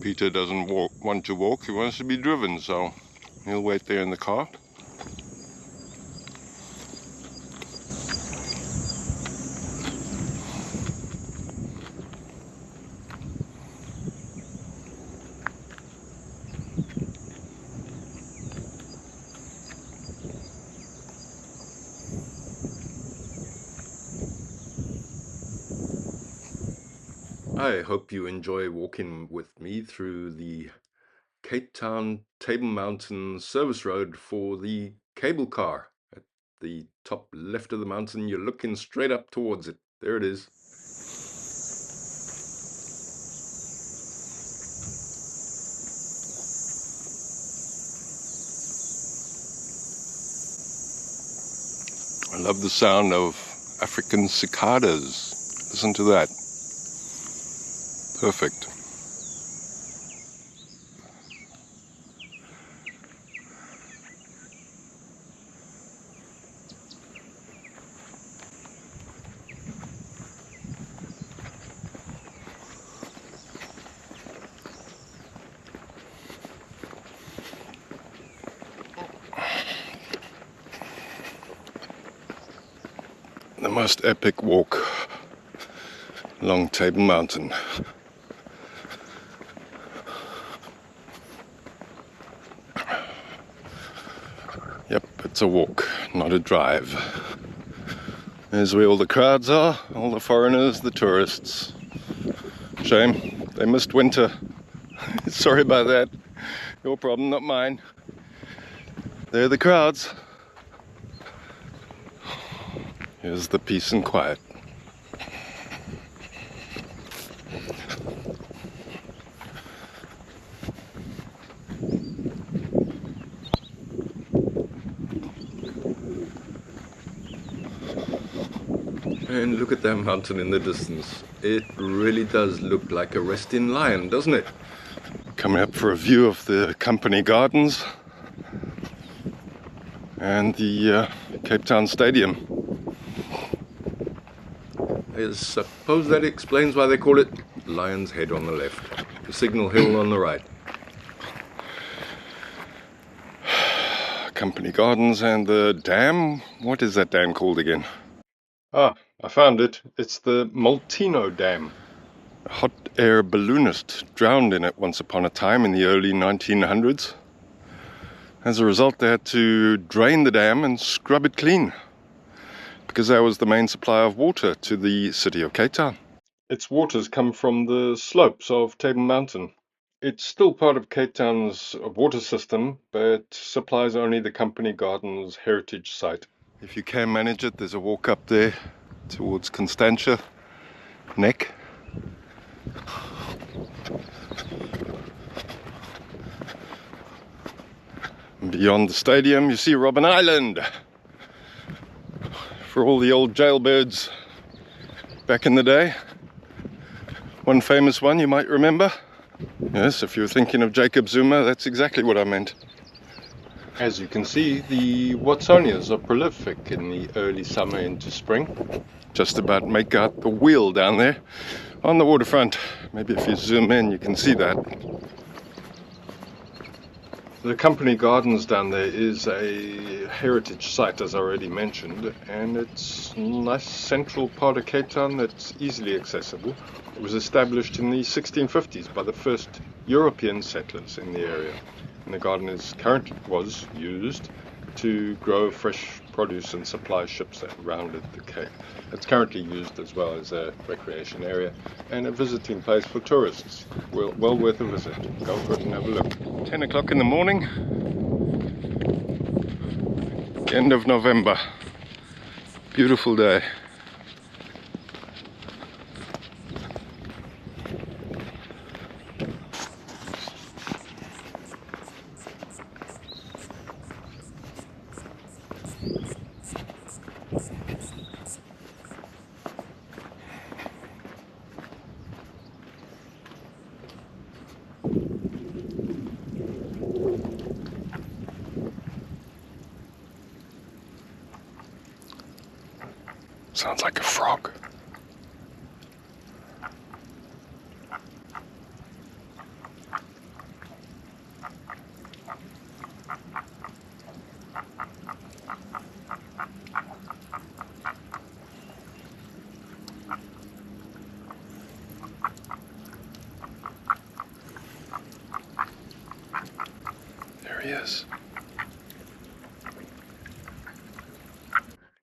Peter doesn't want to walk, he wants to be driven, so he'll wait there in the car. I hope you enjoy walking with me through the Cape Town Table Mountain service road for the cable car. At the top left of the mountain, you're looking straight up towards it. There it is. I love the sound of African cicadas. Listen to that. Perfect. The most epic walk along Table Mountain. Yep, it's a walk, not a drive. There's where all the crowds are, all the foreigners, the tourists. Shame, they missed winter. Sorry about that. Your problem, not mine. They're the crowds. Here's the peace and quiet. And look at that mountain in the distance. It really does look like a resting lion, doesn't it? Coming up for a view of the company gardens and the Cape Town Stadium. I suppose that explains why they call it Lion's Head on the left, the Signal Hill on the right. Company Gardens and the dam. What is that dam called again? Ah, I found it. It's the Multino Dam. A hot air balloonist drowned in it once upon a time in the early 1900s. As a result, they had to drain the dam and scrub it clean, because that was the main supply of water to the city of Cape Town. Its waters come from the slopes of Table Mountain. It's still part of Cape Town's water system, but supplies only the Company Gardens heritage site. If you can manage it, there's a walk up there towards Constantia Neck. And beyond the stadium, you see Robben Island. For all the old jailbirds back in the day. One famous one you might remember. Yes, if you're thinking of Jacob Zuma, that's exactly what I meant. As you can see, the Watsonias are prolific in the early summer into spring. Just about make out the wheel down there on the waterfront. Maybe if you zoom in, you can see that. The Company Gardens down there is a heritage site, as I already mentioned, and it's a nice central part of Cape Town that's easily accessible. It was established in the 1650s by the first European settlers in the area, and the garden was used to grow fresh produce and supply ships that rounded the Cape. It's currently used as well as a recreation area and a visiting place for tourists. Well worth a visit. Go for it and have a look. 10 o'clock in the morning, end of November. Beautiful day. Sounds like a frog. years.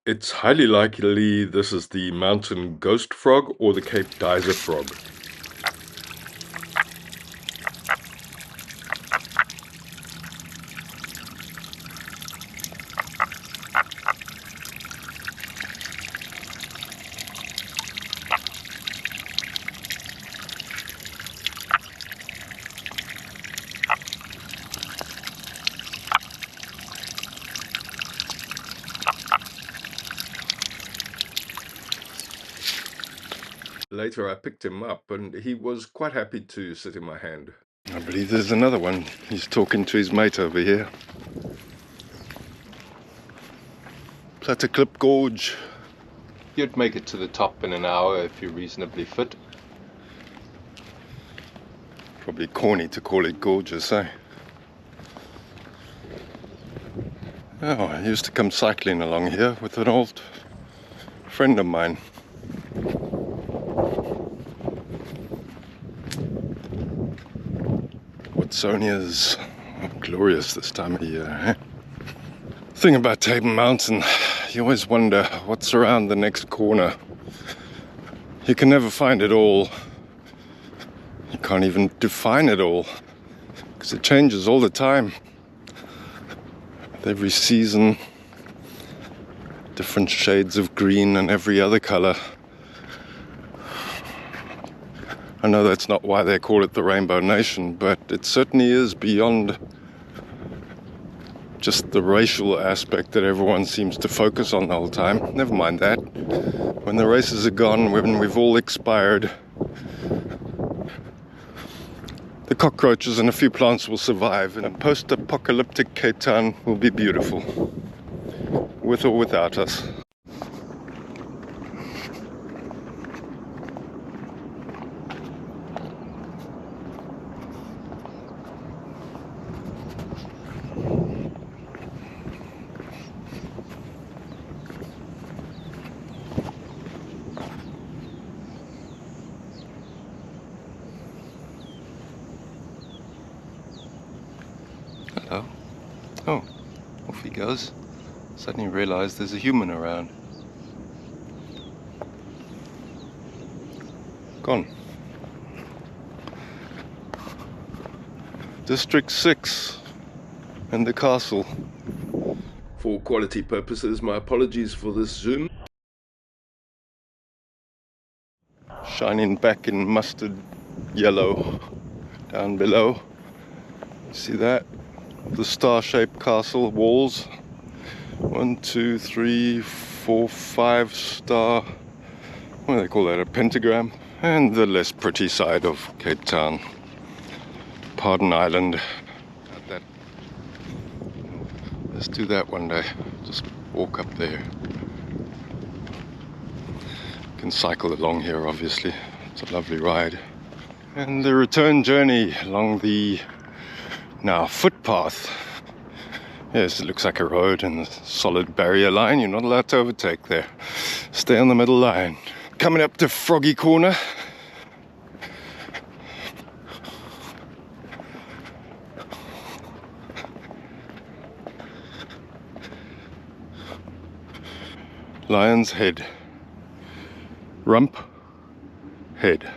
It's highly likely this is the mountain ghost frog or the Cape Dizer frog. Later I picked him up and he was quite happy to sit in my hand. I believe there's another one. He's talking to his mate over here. Platteklip Gorge. You'd make it to the top in an hour if you're reasonably fit. Probably corny to call it gorgeous, eh? Oh, I used to come cycling along here with an old friend of mine. Watsonia's glorious this time of year, eh? Thing about Table Mountain, you always wonder what's around the next corner. You can never find it all. You can't even define it all, because it changes all the time. With every season, different shades of green and every other color. I know that's not why they call it the Rainbow Nation, but it certainly is beyond just the racial aspect that everyone seems to focus on the whole time. Never mind that. When the races are gone, when we've all expired, the cockroaches and a few plants will survive, and a post-apocalyptic Cape Town will be beautiful, with or without us. Hello. Oh, off he goes. Suddenly realised there's a human around. Gone. District 6 and the castle. For quality purposes, my apologies for this zoom. Shining back in mustard yellow down below. See that? The star-shaped castle walls. 1, 2, 3, 4, 5 star. What do they call that? A pentagram. And the less pretty side of Cape Town. Pardon Island. That. Let's do that one day. Just walk up there. You can cycle along here, obviously. It's a lovely ride. And the return journey along the now footpath. Yes, it looks like a road and a solid barrier line. You're not allowed to overtake there. Stay on the middle line. Coming up to Froggy Corner. Lion's Head. Rump. Head.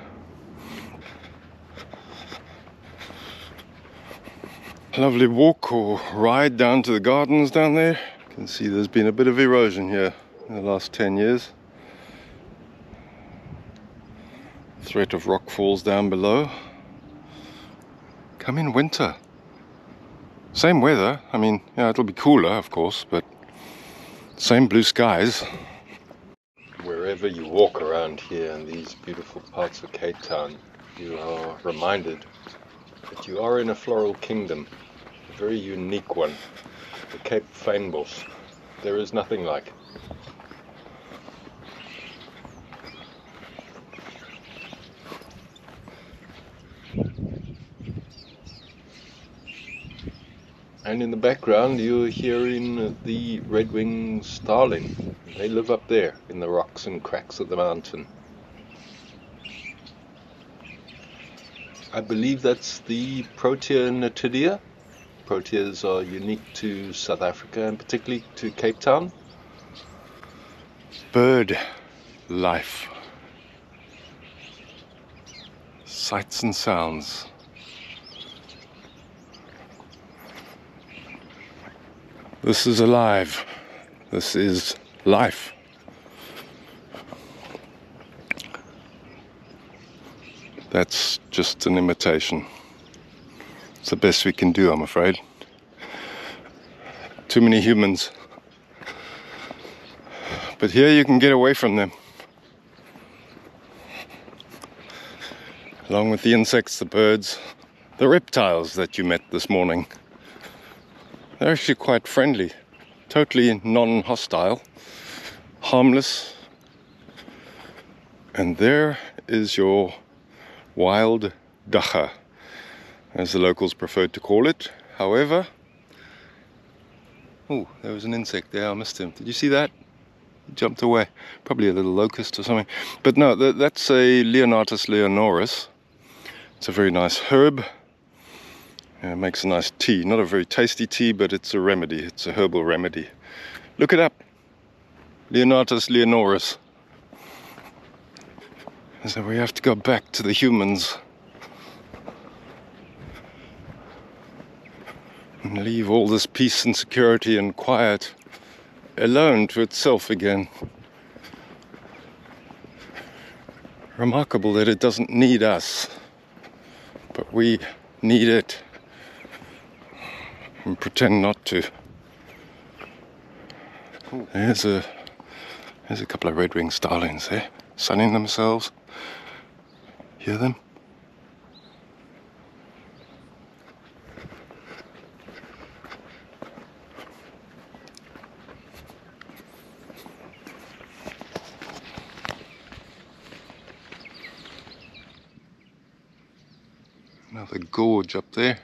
Lovely walk or ride down to the gardens down there. You can see there's been a bit of erosion here in the last 10 years. Threat of rock falls down below. Come in winter. Same weather. I mean, yeah, it'll be cooler, of course, but same blue skies. Wherever you walk around here in these beautiful parts of Cape Town, you are reminded that you are in a floral kingdom. A very unique one, the Cape Fynbos. There is nothing like. And in the background you're hearing the red-winged starling. They live up there in the rocks and cracks of the mountain. I believe that's the Protea natidia. proteas are unique to South Africa and particularly to Cape Town? Bird life. Sights and sounds. This is alive. This is life. That's just an imitation. It's the best we can do, I'm afraid. Too many humans. But here you can get away from them. Along with the insects, the birds, the reptiles that you met this morning. They're actually quite friendly, totally non-hostile, harmless. And there is your wild dagga, as the locals prefer to call it. However, oh, there was an insect there, I missed him. Did you see that? He jumped away. Probably a little locust or something. But no, that's a Leonatus leonoris. It's a very nice herb. It makes a nice tea. Not a very tasty tea, but it's a remedy. It's a herbal remedy. Look it up. Leonatus leonoris. So we have to go back to the humans and leave all this peace and security and quiet alone to itself again. Remarkable that it doesn't need us, but we need it and pretend not to. There's a couple of red-winged starlings there, sunning themselves. Hear them? Another gorge up there.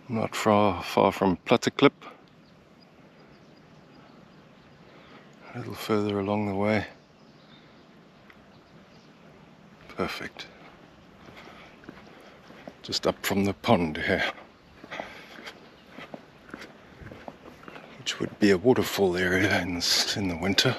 Not far from Platteklip. A little further along the way. Perfect. Just up from the pond here, which would be a waterfall area in the winter.